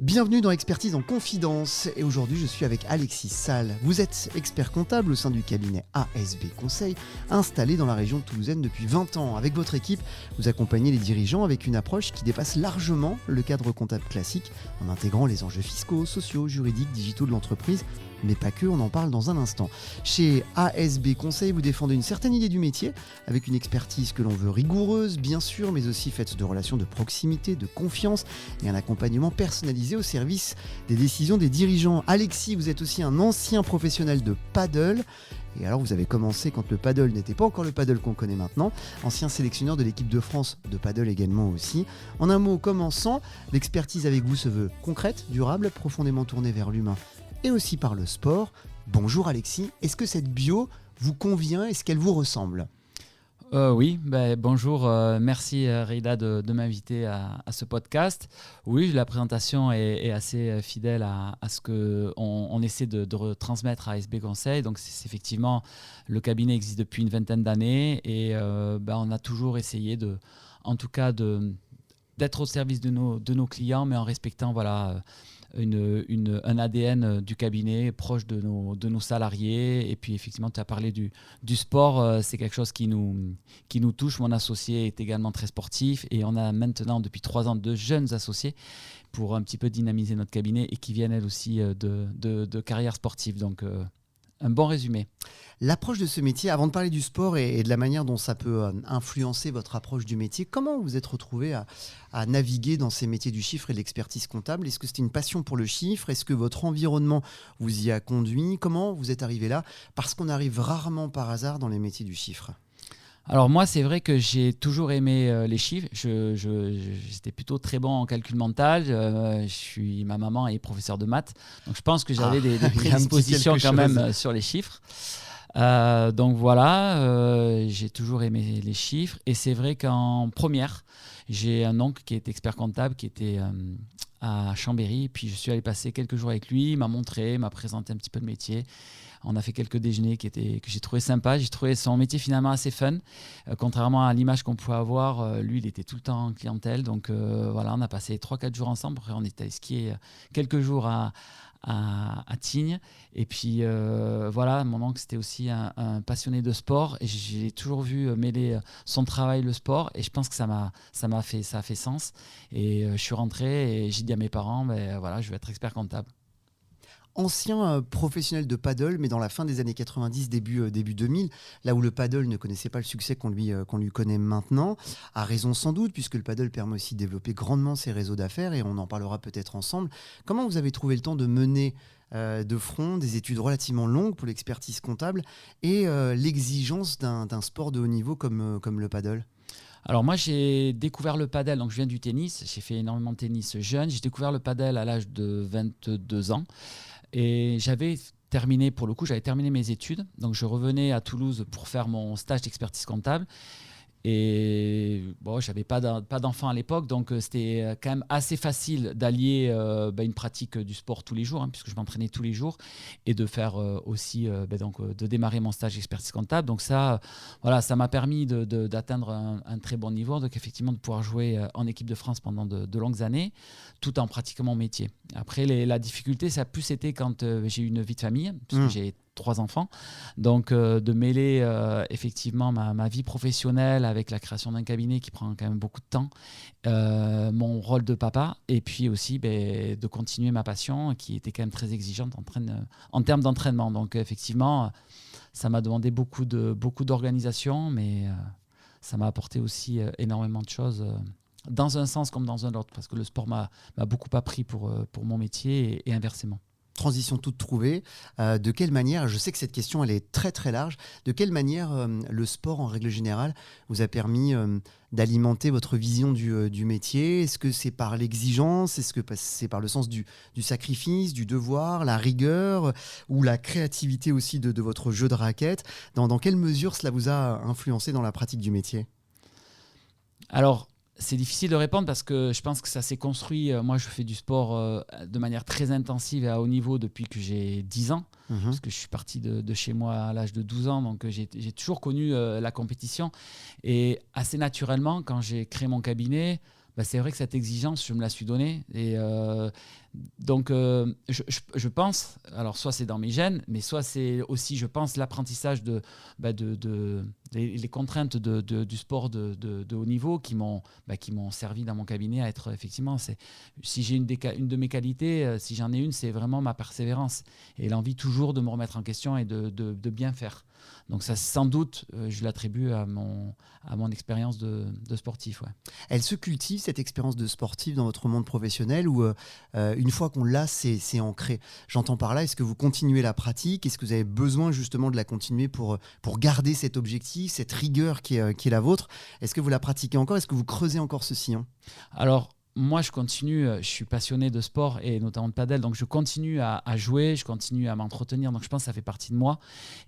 Bienvenue dans Expertise en Confidence et aujourd'hui je suis avec Alexis Salle. Vous êtes expert comptable au sein du cabinet ASB Conseil, installé dans la région toulousaine depuis 20 ans. Avec votre équipe, vous accompagnez les dirigeants avec une approche qui dépasse largement le cadre comptable classique en intégrant les enjeux fiscaux, sociaux, juridiques, digitaux de l'entreprise. Mais pas que, on en parle dans un instant. Chez ASB Conseil, vous défendez une certaine idée du métier, avec une expertise que l'on veut rigoureuse, bien sûr, mais aussi faite de relations de proximité, de confiance et un accompagnement personnalisé au service des décisions des dirigeants. Alexis, vous êtes aussi un ancien professionnel de paddle. Et alors, vous avez commencé quand le paddle n'était pas encore le paddle qu'on connaît maintenant, ancien sélectionneur de l'équipe de France de paddle également aussi. En un mot, commençant, l'expertise avec vous se veut concrète, durable, profondément tournée vers l'humain et aussi par le sport. Bonjour Alexis, est-ce que cette bio vous convient? Est-ce qu'elle vous ressemble? Oui, bonjour, merci Rida de m'inviter à ce podcast. Oui, la présentation est assez fidèle à ce qu'on essaie de retransmettre à ASB Conseil. Donc c'est effectivement, le cabinet existe depuis une vingtaine d'années et on a toujours essayé d'être au service de nos clients, mais en respectant un ADN du cabinet proche de nos salariés. Et puis effectivement, tu as parlé du sport, c'est quelque chose qui nous touche. Mon associé est également très sportif et on a maintenant depuis 3 ans 2 jeunes associés pour un petit peu dynamiser notre cabinet et qui viennent elles aussi de carrière sportive. Donc un bon résumé. L'approche de ce métier, avant de parler du sport et de la manière dont ça peut influencer votre approche du métier, comment vous êtes retrouvé à naviguer dans ces métiers du chiffre et de l'expertise comptable? Est-ce que c'était une passion pour le chiffre? Est-ce que votre environnement vous y a conduit? Comment vous êtes arrivé là? Parce qu'on arrive rarement par hasard dans les métiers du chiffre. Alors moi, c'est vrai que j'ai toujours aimé les chiffres. J'étais plutôt très bon en calcul mental. Ma maman est professeure de maths. Donc je pense que j'avais des prédispositions quand même sur les chiffres. Donc voilà, j'ai toujours aimé les chiffres. Et c'est vrai qu'en première, j'ai un oncle qui est expert comptable, qui était à Chambéry. Puis je suis allé passer quelques jours avec lui. Il m'a montré, m'a présenté un petit peu le métier. On a fait quelques déjeuners que j'ai trouvé sympa. J'ai trouvé son métier finalement assez fun. Contrairement à l'image qu'on pouvait avoir, lui, il était tout le temps en clientèle. Donc voilà, on a passé 3-4 jours ensemble. Après, on est allé skier quelques jours à Tignes. Et puis voilà, mon oncle, c'était aussi un passionné de sport. Et j'ai toujours vu mêler son travail, le sport. Et je pense que ça a fait sens. Et je suis rentré et j'ai dit à mes parents, voilà, je vais être expert comptable. Ancien professionnel de paddle, mais dans la fin des années 90, début 2000, là où le paddle ne connaissait pas le succès qu'on lui connaît maintenant, à raison sans doute, puisque le paddle permet aussi de développer grandement ses réseaux d'affaires, et on en parlera peut-être ensemble. Comment vous avez trouvé le temps de mener de front des études relativement longues pour l'expertise comptable et l'exigence d'un sport de haut niveau comme le paddle? Alors moi, j'ai découvert le paddle, donc je viens du tennis, j'ai fait énormément de tennis jeune, j'ai découvert le paddle à l'âge de 22 ans. Et j'avais terminé mes études. Donc, je revenais à Toulouse pour faire mon stage d'expertise comptable. Et bon, je n'avais pas d'enfant à l'époque, donc c'était quand même assez facile d'allier une pratique du sport tous les jours, puisque je m'entraînais tous les jours, et de faire aussi, de démarrer mon stage d'expertise comptable. Donc ça, ça m'a permis d'atteindre un très bon niveau, donc effectivement de pouvoir jouer en équipe de France pendant de longues années, tout en pratiquant mon métier. Après, la difficulté, ça a plus été quand j'ai eu une vie de famille, puisque j'ai 3 enfants. Donc, de mêler effectivement ma vie professionnelle avec la création d'un cabinet qui prend quand même beaucoup de temps, mon rôle de papa, et puis aussi de continuer ma passion qui était quand même très exigeante en termes d'entraînement. Donc, effectivement, ça m'a demandé beaucoup d'organisation, mais ça m'a apporté aussi énormément de choses dans un sens comme dans un autre, parce que le sport m'a beaucoup appris pour mon métier et inversement. Transition toute trouvée. De quelle manière, je sais que cette question elle est très très large, de quelle manière le sport en règle générale vous a permis d'alimenter votre vision du métier? Est-ce que c'est par l'exigence? Est-ce que c'est par le sens du sacrifice, du devoir, la rigueur ou la créativité aussi de votre jeu de raquette? Dans quelle mesure cela vous a influencé dans la pratique du métier? Alors, c'est difficile de répondre parce que je pense que ça s'est construit. Moi, je fais du sport de manière très intensive et à haut niveau depuis que j'ai 10 ans. Parce que je suis parti de chez moi à l'âge de 12 ans. Donc, j'ai toujours connu la compétition. Et assez naturellement, quand j'ai créé mon cabinet, c'est vrai que cette exigence, je me la suis donnée. Et Donc, je pense, alors soit c'est dans mes gènes, mais soit c'est aussi, je pense, l'apprentissage les contraintes du sport de haut niveau qui m'ont servi dans mon cabinet à être effectivement. Si j'ai une de mes qualités, si j'en ai une, c'est vraiment ma persévérance et l'envie toujours de me remettre en question et de bien faire. Donc ça, sans doute, je l'attribue à mon expérience de sportif. Ouais. Elle se cultive, cette expérience de sportif, dans votre monde professionnel ou une fois qu'on l'a, c'est ancré? J'entends par là, est-ce que vous continuez la pratique? Est-ce que vous avez besoin justement de la continuer pour garder cet objectif, cette rigueur qui est la vôtre? Est-ce que vous la pratiquez encore? Est-ce que vous creusez encore ce sillon? Alors, moi, je continue, je suis passionné de sport et notamment de padel, donc je continue à jouer, je continue à m'entretenir, donc je pense que ça fait partie de moi.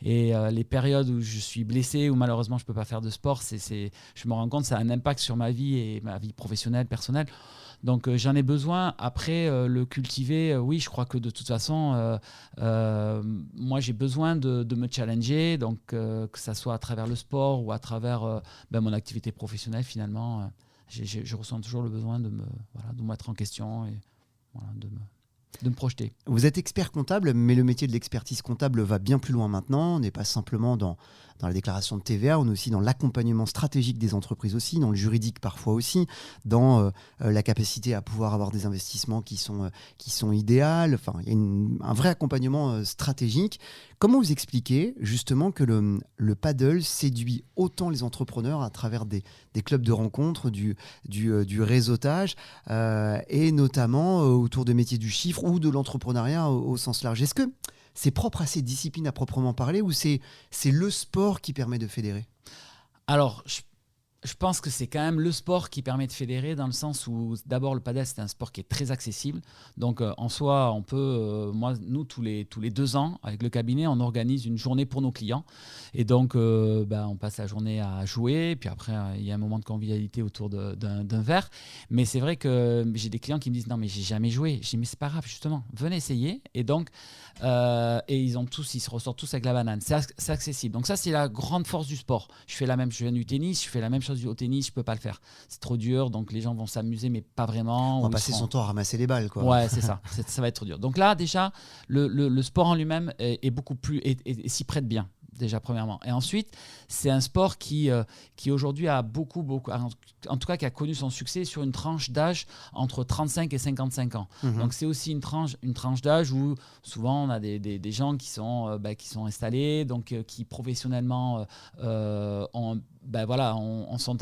Et les périodes où je suis blessé, où malheureusement je ne peux pas faire de sport, je me rends compte que ça a un impact sur ma vie et ma vie professionnelle, personnelle. Donc j'en ai besoin. Après, le cultiver, oui, je crois que de toute façon, moi j'ai besoin de me challenger, donc que ça soit à travers le sport ou à travers mon activité professionnelle finalement. Je ressens toujours le besoin de me mettre en question et de me projeter. Vous êtes expert comptable, mais le métier de l'expertise comptable va bien plus loin maintenant. On n'est pas simplement dans la déclaration de TVA, on est aussi dans l'accompagnement stratégique des entreprises aussi, dans le juridique parfois aussi, dans la capacité à pouvoir avoir des investissements qui sont idéaux. Enfin, il y a un vrai accompagnement stratégique. Comment vous expliquez justement que le paddle séduit autant les entrepreneurs à travers des clubs de rencontres, du réseautage et notamment autour de métiers du chiffre ou de l'entrepreneuriat au sens large? Est-ce que c'est propre à ces disciplines à proprement parler ou c'est le sport qui permet de fédérer? Alors, je pense que c'est quand même le sport qui permet de fédérer dans le sens où d'abord le padel c'est un sport qui est très accessible. Donc en soi on peut, nous tous les 2 ans avec le cabinet on organise une journée pour nos clients et donc on passe la journée à jouer puis après il y a un moment de convivialité autour d'un verre. Mais c'est vrai que j'ai des clients qui me disent non mais j'ai jamais joué. Je dis mais c'est pas grave justement, venez essayer et donc et ils se ressortent tous avec la banane. C'est accessible. Donc ça c'est la grande force du sport. Je viens du tennis, je fais la même chose au tennis, je peux pas le faire. C'est trop dur, donc les gens vont s'amuser, mais pas vraiment. On va passer son temps à ramasser les balles, quoi. Ouais, c'est ça. Ça va être trop dur. Donc là, déjà, le sport en lui-même est beaucoup plus et s'y prête bien. Déjà premièrement. Et ensuite, c'est un sport qui aujourd'hui a beaucoup, en tout cas qui a connu son succès sur une tranche d'âge entre 35 et 55 ans. Donc c'est aussi une tranche d'âge où souvent on a des gens qui sont installés, donc qui professionnellement sont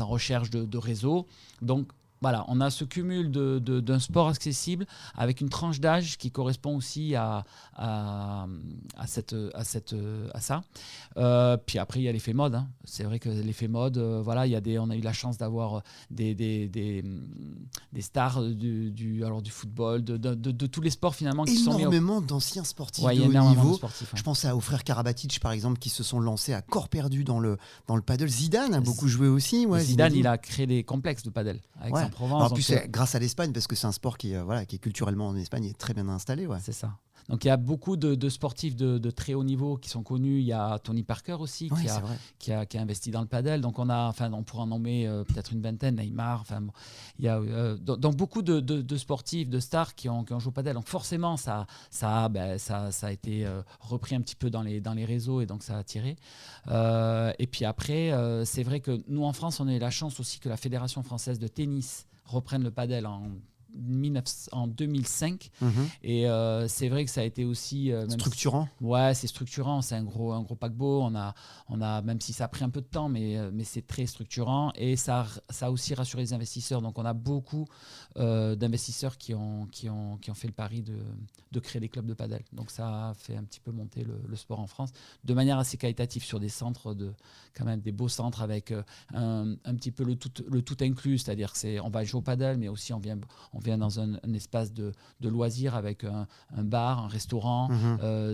en recherche de réseau. Donc voilà, on a ce cumul d'un sport accessible avec une tranche d'âge qui correspond aussi à ça. Puis après, il y a l'effet mode. Hein. C'est vrai que l'effet mode, on a eu la chance d'avoir des stars du football, de tous les sports finalement qui sont mis énormément d'anciens sportifs de haut niveau. Je pense aux frères Karabatic par exemple qui se sont lancés à corps perdu dans le paddle. Zidane a beaucoup joué aussi. Ouais, Zidane, il a créé des complexes de paddle avec Provence. Alors, en plus, c'est grâce à l'Espagne, parce que c'est un sport qui est culturellement en Espagne est très bien installé. Ouais. C'est ça. Donc il y a beaucoup de sportifs de très haut niveau qui sont connus. Il y a Tony Parker aussi qui a investi dans le padel. Donc on pourra en nommer peut-être une vingtaine, Neymar. Il y a donc beaucoup de sportifs, de stars qui ont joué au padel. Donc forcément ça a été repris un petit peu dans les réseaux et donc ça a attiré. Et puis après c'est vrai que nous en France on a eu la chance aussi que la Fédération française de tennis reprenne le padel en 2005 et c'est vrai que ça a été aussi structurant. C'est structurant, c'est un gros paquebot. On a même si ça a pris un peu de temps, mais c'est très structurant et ça a aussi rassuré les investisseurs. Donc on a beaucoup d'investisseurs qui ont fait le pari de créer des clubs de padel. Donc ça a fait un petit peu monter le sport en France de manière assez qualitative sur des centres quand même des beaux centres avec un petit peu le tout inclus, c'est-à-dire que on va jouer au padel, mais aussi on vient dans un espace de loisirs avec un bar, un restaurant,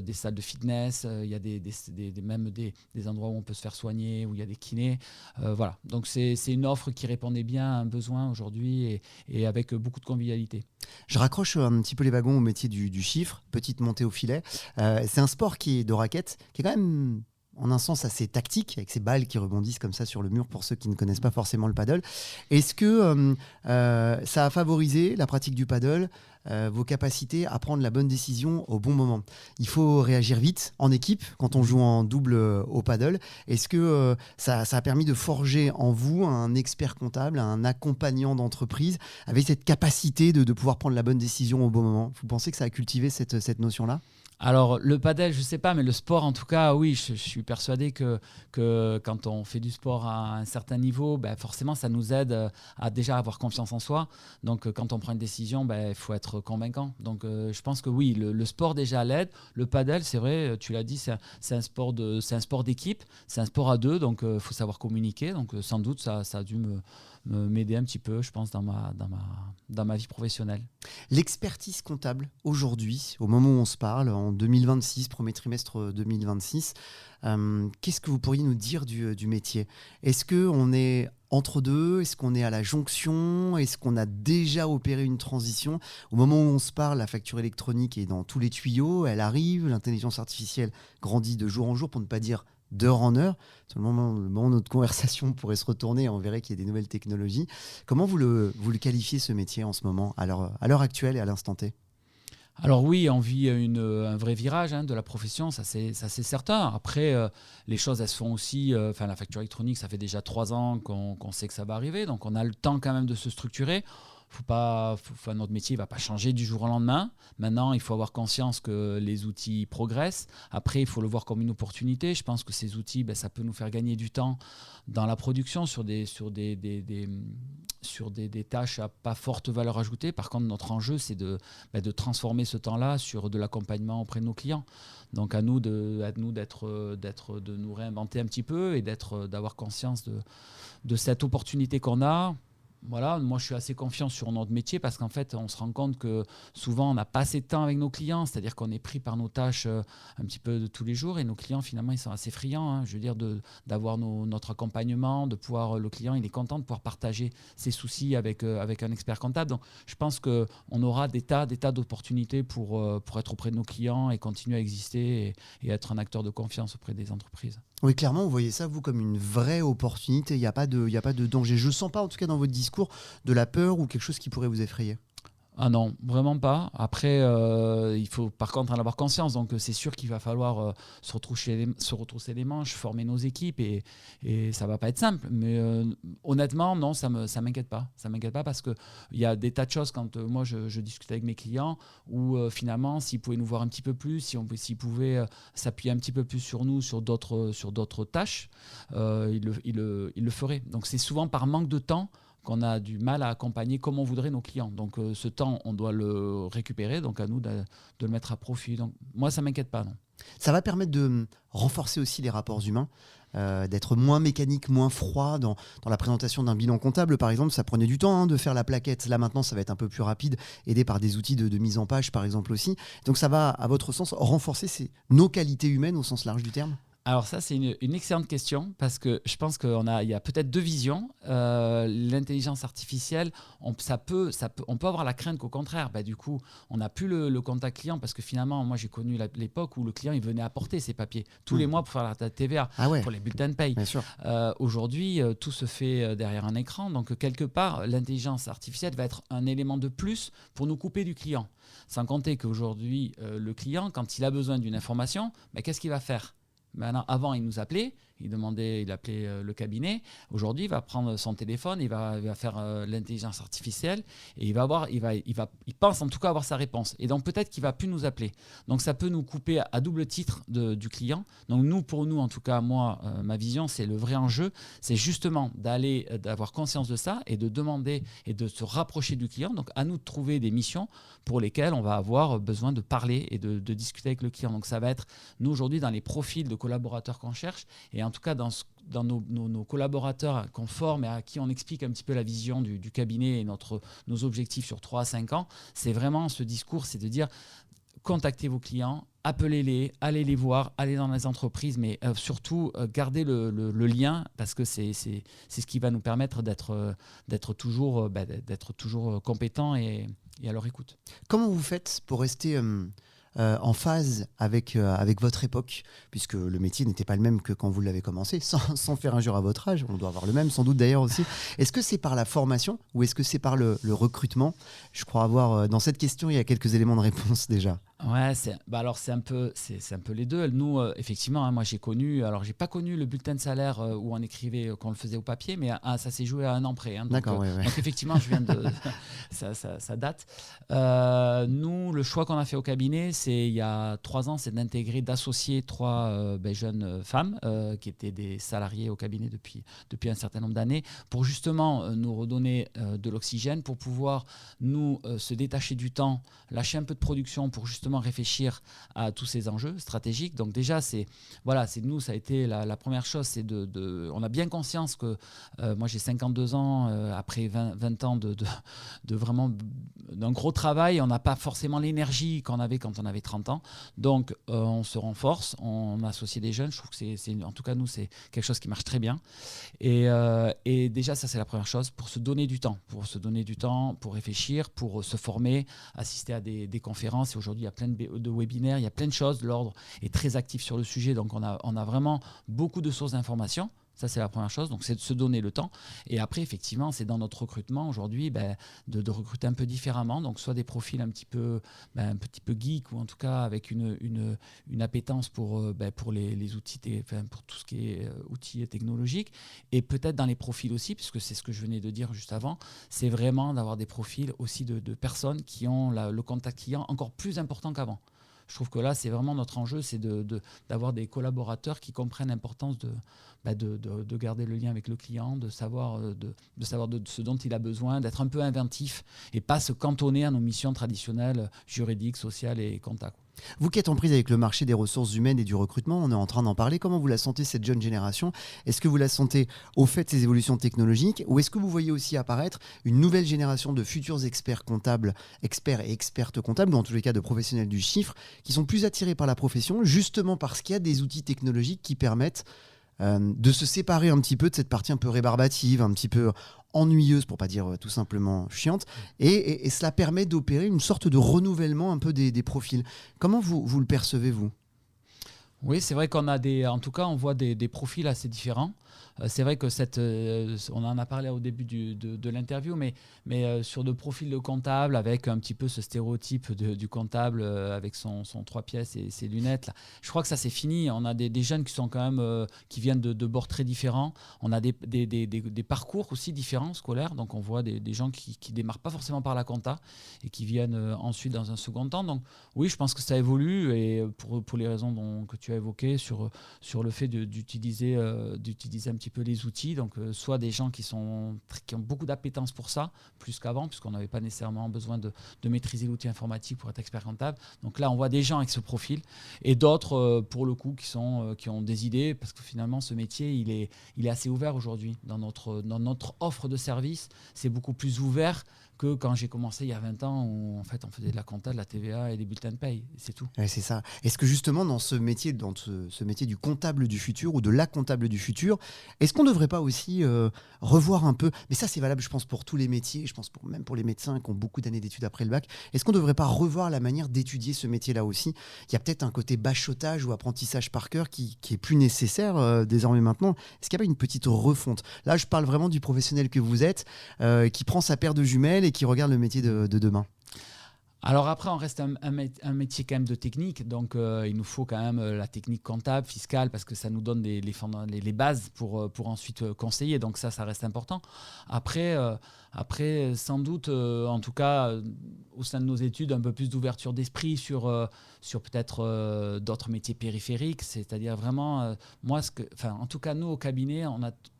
des salles de fitness. Il y a même des endroits où on peut se faire soigner, où il y a des kinés. Voilà. Donc c'est une offre qui répondait bien à un besoin aujourd'hui et avec beaucoup de convivialité. Je raccroche un petit peu les wagons au métier du chiffre, petite montée au filet. C'est un sport de raquette qui est quand même en un sens assez tactique, avec ces balles qui rebondissent comme ça sur le mur pour ceux qui ne connaissent pas forcément le paddle. Est-ce que ça a favorisé la pratique du paddle vos capacités à prendre la bonne décision au bon moment. Il faut réagir vite en équipe quand on joue en double au paddle. Est-ce que ça a permis de forger en vous un expert comptable, un accompagnant d'entreprise avec cette capacité de pouvoir prendre la bonne décision au bon moment? Vous pensez que ça a cultivé cette notion-là? Alors, le padel, je ne sais pas, mais le sport, en tout cas, oui, je suis persuadé que quand on fait du sport à un certain niveau, ben, forcément, ça nous aide à déjà avoir confiance en soi. Donc, quand on prend une décision, ben, il faut être convaincant. Donc, je pense que oui, le sport déjà l'aide. Le padel, c'est vrai, tu l'as dit, c'est un sport d'équipe, c'est un sport à deux, donc il faut savoir communiquer. Donc, sans doute, ça a dû m'aider un petit peu, je pense, dans ma vie professionnelle. L'expertise comptable, aujourd'hui, au moment où on se parle, en 2026, premier trimestre 2026, qu'est-ce que vous pourriez nous dire du métier? Est-ce qu'on est entre deux? Est-ce qu'on est à la jonction? Est-ce qu'on a déjà opéré une transition? Au moment où on se parle, la facture électronique est dans tous les tuyaux, elle arrive, l'intelligence artificielle grandit de jour en jour, pour ne pas dire d'heure en heure. Sur le moment où notre conversation pourrait se retourner, on verrait qu'il y a des nouvelles technologies. Comment vous le qualifiez, ce métier, en ce moment, à l'heure actuelle et à l'instant T? Alors oui, on vit un vrai virage de la profession, ça c'est certain. Après, les choses, elles se font aussi. La facture électronique, ça fait déjà 3 ans qu'on sait que ça va arriver, donc on a le temps quand même de se structurer. Notre métier ne va pas changer du jour au lendemain. Maintenant, il faut avoir conscience que les outils progressent. Après, il faut le voir comme une opportunité. Je pense que ces outils, ça peut nous faire gagner du temps dans la production sur des tâches à pas forte valeur ajoutée. Par contre, notre enjeu, c'est de transformer ce temps-là sur de l'accompagnement auprès de nos clients. Donc, à nous de nous réinventer un petit peu et d'avoir conscience de cette opportunité qu'on a. Voilà, moi je suis assez confiant sur notre métier parce qu'en fait on se rend compte que souvent on n'a pas assez de temps avec nos clients, c'est-à-dire qu'on est pris par nos tâches un petit peu de tous les jours et nos clients finalement ils sont assez friands, je veux dire d'avoir notre accompagnement, de pouvoir, le client il est content de pouvoir partager ses soucis avec un expert comptable. Donc je pense qu'on aura des tas d'opportunités pour être auprès de nos clients et continuer à exister et être un acteur de confiance auprès des entreprises. Oui, clairement, vous voyez ça, vous, comme une vraie opportunité. Il n'y a pas de danger. Je ne sens pas, en tout cas dans votre discours, de la peur ou quelque chose qui pourrait vous effrayer. Ah non, vraiment pas. Après, il faut par contre en avoir conscience. Donc, c'est sûr qu'il va falloir se retrousser les manches, former nos équipes et ça va pas être simple. Mais honnêtement, non, ça m'inquiète pas. Ça m'inquiète pas parce qu'il y a des tas de choses quand moi je discute avec mes clients où finalement, s'ils pouvaient nous voir un petit peu plus, s'ils pouvaient s'appuyer un petit peu plus sur nous, sur d'autres tâches, ils le feraient. Donc, c'est souvent par manque de temps qu'on a du mal à accompagner comme on voudrait nos clients. Donc ce temps, on doit le récupérer, donc à nous de le mettre à profit. Donc moi, ça ne m'inquiète pas, non. Ça va permettre de renforcer aussi les rapports humains, d'être moins mécanique, moins froid dans la présentation d'un bilan comptable. Par exemple, ça prenait du temps de faire la plaquette. Là, maintenant, ça va être un peu plus rapide, aidé par des outils de mise en page, par exemple, aussi. Donc ça va, à votre sens, renforcer nos qualités humaines au sens large du terme? Alors ça, c'est une excellente question parce que je pense qu'il y a peut-être deux visions. L'intelligence artificielle, on peut avoir la crainte qu'au contraire, du coup, on n'a plus le contact client parce que finalement, moi j'ai connu l'époque où le client il venait apporter ses papiers tous les mois pour faire la TVA, pour les bulletins de paye. Bien sûr. Aujourd'hui, tout se fait derrière un écran. Donc quelque part, l'intelligence artificielle va être un élément de plus pour nous couper du client. Sans compter qu'aujourd'hui, le client, quand il a besoin d'une information, qu'est-ce qu'il va faire ? Maintenant, avant, il nous appelait, il appelait le cabinet. Aujourd'hui, il va prendre son téléphone, il va faire l'intelligence artificielle et il pense en tout cas avoir sa réponse. Et donc peut-être qu'il va plus nous appeler. Donc ça peut nous couper à double titre du client. Donc pour nous, en tout cas, moi, ma vision, c'est le vrai enjeu, c'est justement d'avoir conscience de ça et de demander et de se rapprocher du client. Donc à nous de trouver des missions pour lesquelles on va avoir besoin de parler et de discuter avec le client. Donc ça va être, nous aujourd'hui, dans les profils de collaborateurs qu'on cherche et en tout cas dans nos collaborateurs qu'on forme et à qui on explique un petit peu la vision du cabinet et nos objectifs sur 3 à 5 ans, c'est vraiment ce discours, c'est de dire contactez vos clients, appelez-les, allez les voir, allez dans les entreprises, mais surtout gardez le lien parce que c'est ce qui va nous permettre d'être toujours compétents et à leur écoute. Comment vous faites pour rester en phase avec votre époque, puisque le métier n'était pas le même que quand vous l'avez commencé, sans faire injure à votre âge, on doit avoir le même sans doute d'ailleurs aussi. Est-ce que c'est par la formation ou est-ce que c'est par le recrutement? Je crois avoir, dans cette question, il y a quelques éléments de réponse déjà. Ouais, alors c'est un peu les deux. Nous, effectivement, hein, moi j'ai connu, alors j'ai pas connu le bulletin de salaire où on écrivait, qu'on le faisait au papier, mais ça s'est joué à un an près. Hein, D'accord, ouais. donc effectivement, je viens de, ça date. Nous, le choix qu'on a fait au cabinet, c'est il y a 3 ans, c'est d'intégrer, d'associer 3 jeunes femmes qui étaient des salariés au cabinet depuis un certain nombre d'années, pour justement nous redonner de l'oxygène, pour pouvoir nous se détacher du temps, lâcher un peu de production pour justement réfléchir à tous ces enjeux stratégiques. Donc déjà, nous, ça a été la première chose, c'est on a bien conscience que moi j'ai 52 ans, après 20 ans de vraiment d'un gros travail, on n'a pas forcément l'énergie qu'on avait quand on avait 30 ans. Donc on se renforce, on associe des jeunes. Je trouve que en tout cas nous, c'est quelque chose qui marche très bien. Et déjà, ça c'est la première chose, pour se donner du temps, pour réfléchir, pour se former, assister à des conférences. Et aujourd'hui, il y a plein de webinaires, il y a plein de choses. L'ordre est très actif sur le sujet, donc on a vraiment beaucoup de sources d'informations. Ça, c'est la première chose. Donc, c'est de se donner le temps. Et après, effectivement, c'est dans notre recrutement aujourd'hui de recruter un peu différemment. Donc, soit des profils un petit peu geek, ou en tout cas avec une appétence pour les outils, pour tout ce qui est outils technologiques. Et peut-être dans les profils aussi, puisque c'est ce que je venais de dire juste avant, c'est vraiment d'avoir des profils aussi de personnes qui ont le contact client encore plus important qu'avant. Je trouve que là, c'est vraiment notre enjeu, c'est d'avoir des collaborateurs qui comprennent l'importance de garder le lien avec le client, de savoir de ce dont il a besoin, d'être un peu inventif et pas se cantonner à nos missions traditionnelles juridiques, sociales et comptables. Vous qui êtes en prise avec le marché des ressources humaines et du recrutement, on est en train d'en parler. Comment vous la sentez, cette jeune génération? Est-ce que vous la sentez au fait de ces évolutions technologiques, ou est-ce que vous voyez aussi apparaître une nouvelle génération de futurs experts comptables, experts et expertes comptables, ou en tous les cas de professionnels du chiffre, qui sont plus attirés par la profession, justement parce qu'il y a des outils technologiques qui permettent de se séparer un petit peu de cette partie un peu rébarbative, un petit peu ennuyeuse, pour pas dire tout simplement chiante, et cela permet d'opérer une sorte de renouvellement un peu des profils. Comment vous le percevez, vous? Oui, c'est vrai qu'on a en tout cas, on voit des profils assez différents. C'est vrai que on en a parlé au début de l'interview, mais sur de profils de comptables, avec un petit peu ce stéréotype du comptable avec son 3 pièces et ses lunettes, là. Je crois que ça c'est fini. On a des jeunes qui sont quand même qui viennent de bords très différents. On a des parcours aussi différents scolaires. Donc on voit des gens qui démarrent pas forcément par la compta et qui viennent ensuite dans un second temps. Donc oui, je pense que ça évolue, et pour les raisons que tu as évoquées sur le fait d'utiliser un petit peu les outils. Donc soit des gens qui ont beaucoup d'appétence pour ça, plus qu'avant, puisqu'on n'avait pas nécessairement besoin de maîtriser l'outil informatique pour être expert comptable. Donc là, on voit des gens avec ce profil, et d'autres, pour le coup, qui ont des idées, parce que finalement, ce métier, il est assez ouvert aujourd'hui. Dans notre offre de service, c'est beaucoup plus ouvert que quand j'ai commencé il y a 20 ans, où en fait on faisait de la compta, de la TVA et des bulletins de paye, c'est tout. Ouais, c'est ça. Est-ce que justement dans ce métier, ce métier du comptable du futur, ou de la comptable du futur, est-ce qu'on ne devrait pas aussi revoir un peu, mais ça c'est valable je pense pour tous les métiers, je pense même pour les médecins qui ont beaucoup d'années d'études après le bac, est-ce qu'on ne devrait pas revoir la manière d'étudier ce métier-là aussi? Il y a peut-être un côté bachotage ou apprentissage par cœur qui est plus nécessaire désormais maintenant. Est-ce qu'il n'y a pas une petite refonte? Là je parle vraiment du professionnel que vous êtes, qui prend sa paire de jumelles et qui regarde le métier de demain. Alors après, on reste un métier quand même de technique, donc il nous faut quand même la technique comptable, fiscale, parce que ça nous donne les bases pour ensuite conseiller, donc ça reste important. Après, sans doute, en tout cas, au sein de nos études, un peu plus d'ouverture d'esprit sur peut-être d'autres métiers périphériques, c'est-à-dire vraiment, en tout cas, nous, au cabinet,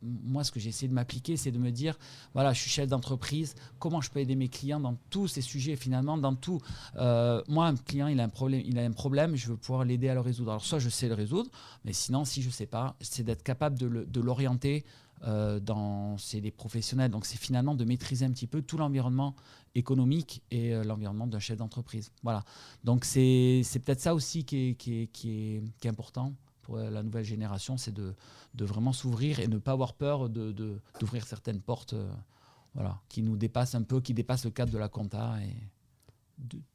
moi, ce que j'ai essayé de m'appliquer, c'est de me dire, voilà, je suis chef d'entreprise, comment je peux aider mes clients dans tous ces sujets, finalement, dans tout. Moi, un client, il a un problème, je veux pouvoir l'aider à le résoudre. Alors, soit je sais le résoudre, mais sinon, si je ne sais pas, c'est d'être capable de l'orienter c'est des professionnels. Donc, c'est finalement de maîtriser un petit peu tout l'environnement économique et l'environnement d'un chef d'entreprise. Voilà. Donc, c'est peut-être ça aussi qui est important pour la nouvelle génération, c'est de vraiment s'ouvrir et ne pas avoir peur d'ouvrir certaines portes qui nous dépassent un peu, qui dépassent le cadre de la compta.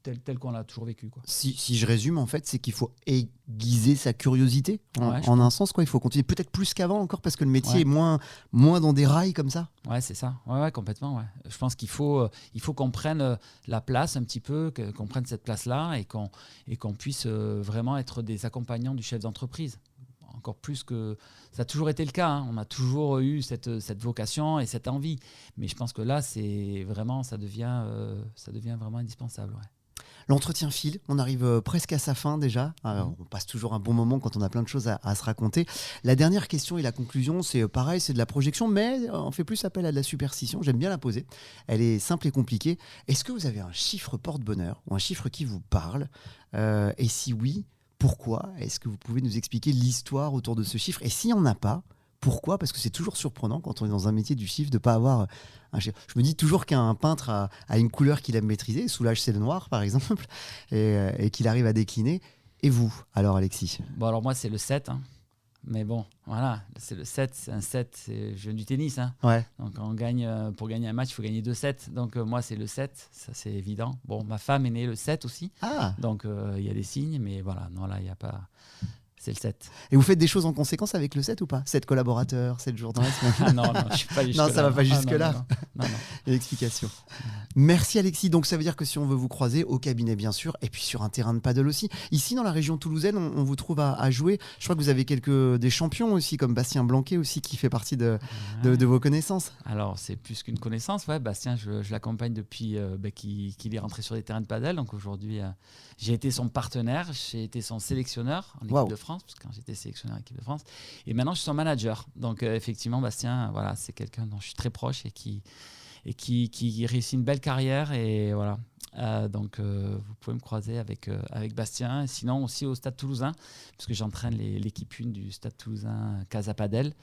tel qu'on l'a toujours vécu, quoi. Si je résume, en fait, c'est qu'il faut aiguiser sa curiosité, en un sens, quoi. Il faut continuer, peut-être plus qu'avant encore, parce que le métier est moins dans des rails comme ça. Ouais, c'est ça. Ouais, complètement. Ouais. Je pense qu'il faut qu'on prenne la place un petit peu, qu'on prenne cette place-là et qu'on puisse vraiment être des accompagnants du chef d'entreprise. Encore plus que ça a toujours été le cas. Hein. On a toujours eu cette vocation et cette envie. Mais je pense que là, c'est vraiment, ça devient vraiment indispensable. Ouais. L'entretien file, on arrive presque à sa fin déjà. Alors, on passe toujours un bon moment quand on a plein de choses à se raconter. La dernière question et la conclusion, c'est pareil, c'est de la projection, mais on fait plus appel à de la superstition. J'aime bien la poser. Elle est simple et compliquée. Est-ce que vous avez un chiffre porte-bonheur ou un chiffre qui vous parle et si oui, pourquoi? Est-ce que vous pouvez nous expliquer l'histoire autour de ce chiffre? Et s'il n'y en a pas, pourquoi? Parce que c'est toujours surprenant quand on est dans un métier du chiffre de ne pas avoir un chiffre. Je me dis toujours qu'un peintre a une couleur qu'il aime maîtriser. Soulage, c'est le noir, par exemple, et qu'il arrive à décliner. Et vous, alors, Alexis? Bon, alors moi, c'est le 7. Hein. Mais bon, voilà, c'est le 7. C'est un 7, je viens du tennis. Hein. Ouais. Donc, pour gagner un match, il faut gagner 2 sets. Donc, moi, c'est le 7. Ça, c'est évident. Bon, ma femme est née le 7 aussi. Ah. Donc, il y a des signes. Mais voilà, non, là, il n'y a pas... C'est le 7. Et vous faites des choses en conséquence avec le 7 ou pas? 7 collaborateurs, 7 jours dans la semaine? Non, je ne suis pas jusque-là. Non, ça ne va pas jusque-là. Non. L'explication. Merci Alexis. Donc ça veut dire que si on veut vous croiser au cabinet bien sûr, et puis sur un terrain de paddle aussi. Ici dans la région toulousaine, on vous trouve à jouer. Je crois que vous avez des champions aussi, comme Bastien Blanquet aussi, qui fait partie de vos connaissances. Alors c'est plus qu'une connaissance. Ouais, Bastien, je l'accompagne depuis qu'il est rentré sur les terrains de paddle. Donc aujourd'hui, j'ai été son partenaire, j'ai été son sélectionneur en équipe de France, parce que quand j'étais sélectionneur en équipe de France. Et maintenant, je suis son manager. Donc effectivement, Bastien, voilà, c'est quelqu'un dont je suis très proche et qui réussit une belle carrière. Et voilà. Donc vous pouvez me croiser avec Bastien. Et sinon aussi au Stade Toulousain, parce que j'entraîne l'équipe 1 du Stade Toulousain Casa Padel.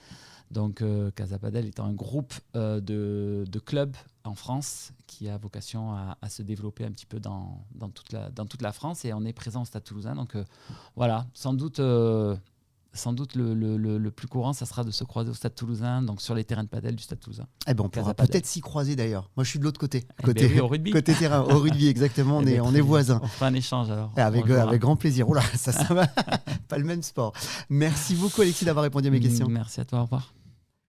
Donc Casa Padel étant un groupe de clubs en France qui a vocation à se développer un petit peu dans toute la France, et on est présent au Stade Toulousain. Donc voilà, sans doute le plus courant, ça sera de se croiser au Stade Toulousain, donc sur les terrains de padel du Stade Toulousain. Eh ben, on pourra peut-être s'y croiser d'ailleurs. Moi, je suis de l'autre côté. Oui, au rugby. Côté terrain, au rugby, exactement. On est voisins. On fera un échange alors. Avec grand plaisir. Oula, ça va. Pas le même sport. Merci beaucoup, Alexis, d'avoir répondu à mes questions. Merci à toi, au revoir.